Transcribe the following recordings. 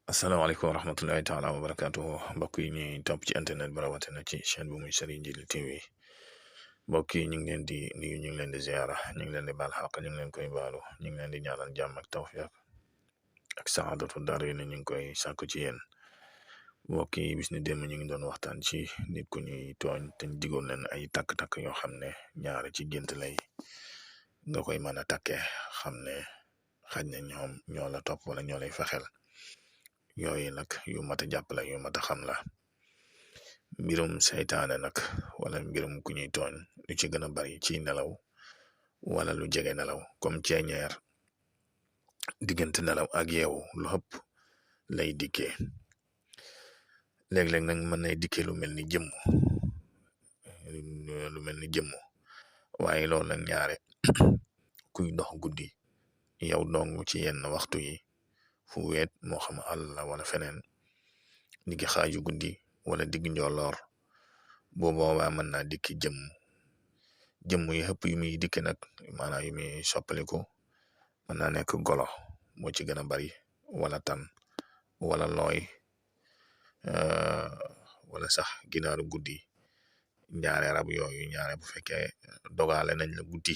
asalaamaaleykum wa rahmatullahi taala wa barakatuhu mbokk yi ñuy topp ci internet bi rawatina ci chaîne bu muy Serigne Djily TV mbokk yi ñu ngi leen di nuyu ñu ngi leen di ziara ñu ngi leen di baal xaq ñu ngi leen koy baalu ñu ngi leen di ñaanal jàmm ak tawfiq ak saadatu dara yi ne ñu ngi koy sàkku ci yéen mbokk yi bis ni démb ñu ngi doon waxtaan ci nit ku ñuy tooñ te ñu digoon leen ay takk-takk yoo xam ne ñaare ci gént lay nga koy mën a takkee xam ne xaj na ñoom ñoo la topp wala ñoo lay fexeel yooyu nag yu mat a jàpp la yu mat a xam la mbirum seytaane nag wala mbirum ku ñuy tooñ lu ci gën a bari ci nelaw wala lu jege nelaw comme ceeñeer diggante nelaw ak yeewu lu ëpp lay dikkee léeg-léeg nag mën nay dikkee lu mel ni jëmm waaye loolu nag ñaare kuy dox guddi yow dong ci yenn waxtu yi fu weet moo xam àll la wala feneen ni ki xaaju guddi wala digg njolloor boo boobaa mën naa dikki jëmm yi xëpp yu muy dikki nag maanaam yu muy soppaliku mën naa nekk golo moo ci gën a bari wala tan wala looy wala sax ginaaru guddi ñaare rab yooyu ñaare bu fekkee dogale nañ la guddi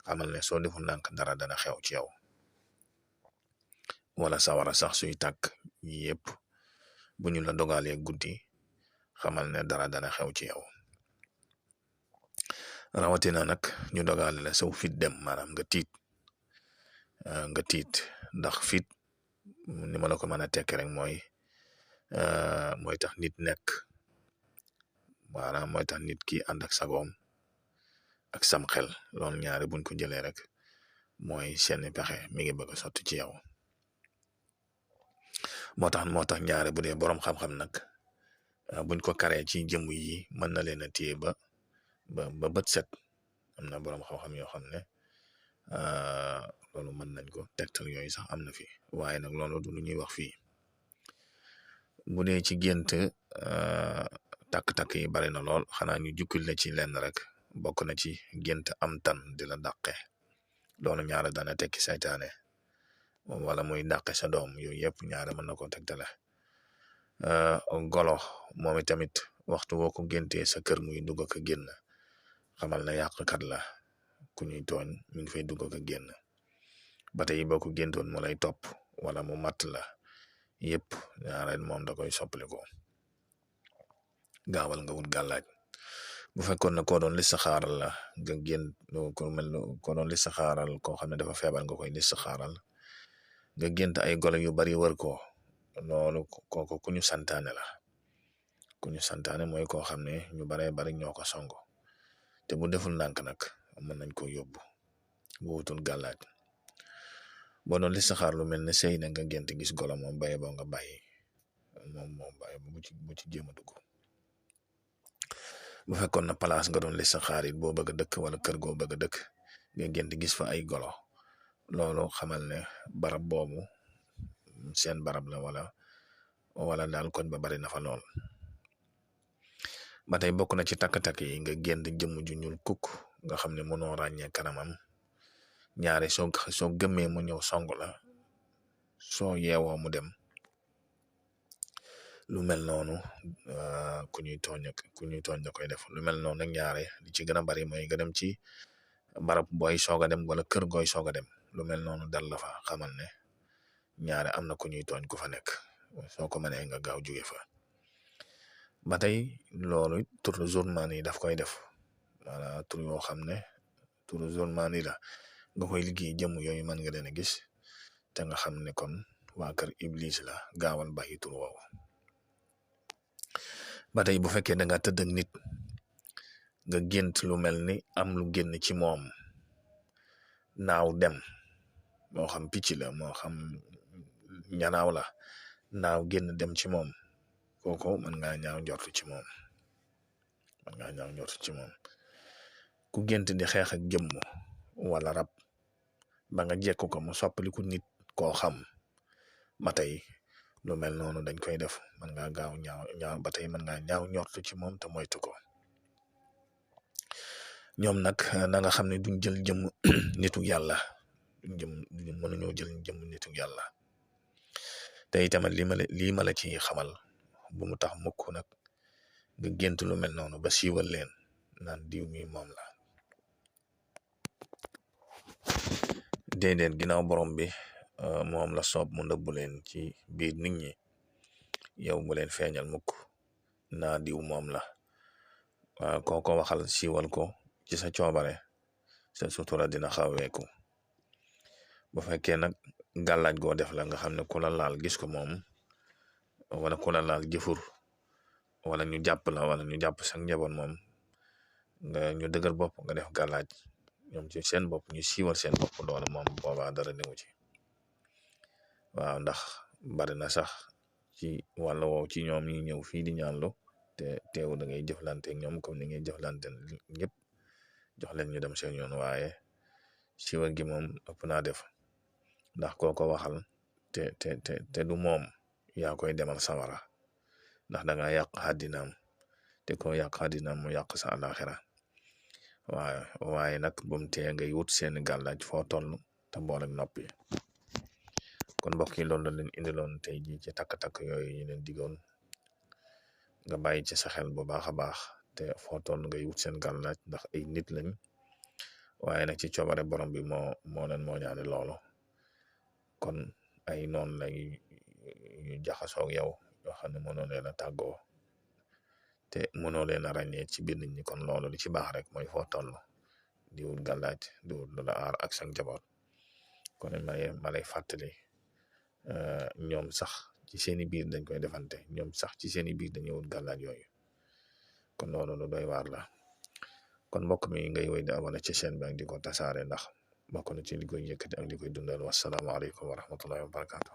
xamal ne soo defu ndànk dara dana xew ci yow wala sawara sax suy tàkk yëpp bu ñu la dogalee guddi xamal ne dara dana xew ci yow rawatina nag ñu dogale la saw fit dem maanaam nga tiit ndax fit ni ma la ko mën a tekk rek mooy tax nit nekk maanaam mooy tax nit ki ànd ak sagoom ak sam xel loolu ñaari buñ ko jëlee rek mooy seeni pexe mi ngi bëgg a sotti ci yow moo tax ñaare bu dee boroom xam-xam nag buñ ko karee ci jëmm yi mën na leen a téye ba bët set am na boroom xam-xam yoo xam ne loolu mën nañ ko tegtal yooyu sax am na fi waaye nag loolu du lu ñuy wax fii bu dee ci gént takk-takk yi bari na lool xanaa ñu jukkil na ci lenn rek bokk na ci gént am tan di la dàqe loolu ñaare dana tekki saytaane wala muy dàqe sa doom yooyu yëpp ñaare mën na ko tegtale golo moom tamit waxtu woo ko géntee sa kër muy dugg ak génn xamal na yàqkat la ku ñuy tooñ mi ngi fay dugg ak génn ba tey boo ko géntoon mu lay topp wala mu matt la yëpp ñaare moom da koy soppaliku gaawal nga wut gàllaaj bu fekkoon na koo doon listixaaral la nga génn koo doon listixaaral koo xam ne dafa feebar nga koy listixaaral nga gént ay golo yu bari wër ko loolu kooku ku ñu santaane la ku ñu santaane mooy koo xam ne ñu baree bari ñoo ko songo te bu deful ndànk nag mën nañ ko yóbbu bu wutul gàllaaj boo doon listixaar lu mel ne sëy na nga gént gis golo moom baye boo nga bàyyi moom bàyyi bu ci jéem a dugg bu fekkoon na place nga doon listixaar it boo bëgg a dëkk wala kër goo bëgg a dëkk nga gént gis fa ay golo loolu xamal ne barab boobu seen barab la wala daal koñ ba bari na fa lool ba tey bokk na ci takk-takk yi nga gént jëmm ju ñuul kukk nga xam ne mënoo ràññee kanamam ñaare soo gëmmee mu ñëw song la soo yeewoo mu dem lu mel noonu ku ñuy tooñ da koy def lu mel noonu nag ñaare li ci gën a bari mooy nga dem ci barab booy soog a dem wala kër gooy soog a dem lu mel noonu dal la fa xamal ne ñaare am na ku ñuy tooñ ku fa nekk soo ko mënee nga gaaw jóge fa ba tey loolu turu journal yi daf koy def maanaam tur yoo xam ne turu journal yi la nga koy liggéey jëmm yooyu mën nga leen a gis te nga xam ne kon waa kër Iblis la gaawal bàyyi tur woowu ba tey bu fekkee da nga tëdd ak nit nga gént lu mel ni am lu génn ci moom naaw dem moo xam picc la moo xam ñanaaw la naaw génn dem ci moom kooku mën ngaa ñaaw njort ci moom ku gént di xeex ak jëmm wala rab ba nga jekku ko mu soppaliku nit koo xam ba tey lu mel noonu dañ koy def mën ngaa gaaw ñaaw ba tey mën ngaa ñaaw njort ci moom te moytu ko ñoom nag na nga xam ne duñ jël jëmm nitu yàlla mënuñoo jël jëmm nitu yàlla te itamit lii ma la ci xamal bu mu tax mukk nag nga gént lu mel noonu ba siiwal leen naan diw mi moom la. déedéet ginnaaw borom bi moom la soob mu nëbbu leen ci biir nit ñi yow bu leen feeñal mukk naa diw moom la. waaw kooko waxal siiwal ko ci sa coobare sa sutura dina xaweeku. bu fekkee nag gàllaaj goo def la nga xam ne ku la laal gis ko moom wala ku la laal jëfur wala ñu jàpp la wala ñu jàpp sa njaboot moom ñu dëgër bopp nga def gàllaaj ñoom ci seen bopp ñu siiwal seen bopp loolu moom boobaa dara newu ci. waaw ndax bari na sax ci wàlla woow ci ñoom ñi ñëw fii di ñaanlu te teewu da ngay jëflante ñoom comme ni ngay jëflante ñëpp jox leen ñu dem seen yoon waaye siiwal gi moom ëpp naa def ndax kooko waxal te du moom yaa koy demal sawara ndax da nga yàq àddinaam te ko yàq àddinaam mu yàq sa àlaxira. waaye nag bum tee ngay wut seeni gàllaaj foo toll te boole noppi. kon mbokk yi loolu la leen indiloon tey ji ci takk-takk yooyu ñu leen digoon nga bàyyi ci sa xel bu baax a baax te foo toll ngay wut seen gàllaaj ndax ay nit lañ waaye nag ci coobare borom bi moo leen moo ñaane loolu. kon ay noonu lay ñu jaxasoog yow yoo xam ne mënoo leen a tàggoo te mënoo leen a ràññee ci biir nit ñi. kon loolu li ci baax rek mooy foo toll di wut gàllaaj di wut lu la aar ak sa njaboot. kon ma lay fàttali ñoom sax ci seeni biir dañ koy defante ñoom sax ci seeni biir dañuy wut gàllaaj yooyu. kon loolu lu doy waar la. kon mbokk mi ngay woy di abonné ci chaîne bi ak di ko tasaare ndax bokk na ci li koy yëkkati ak li koy dundal. wasalaamaaleykum wa rahmatullahi wa barakatu.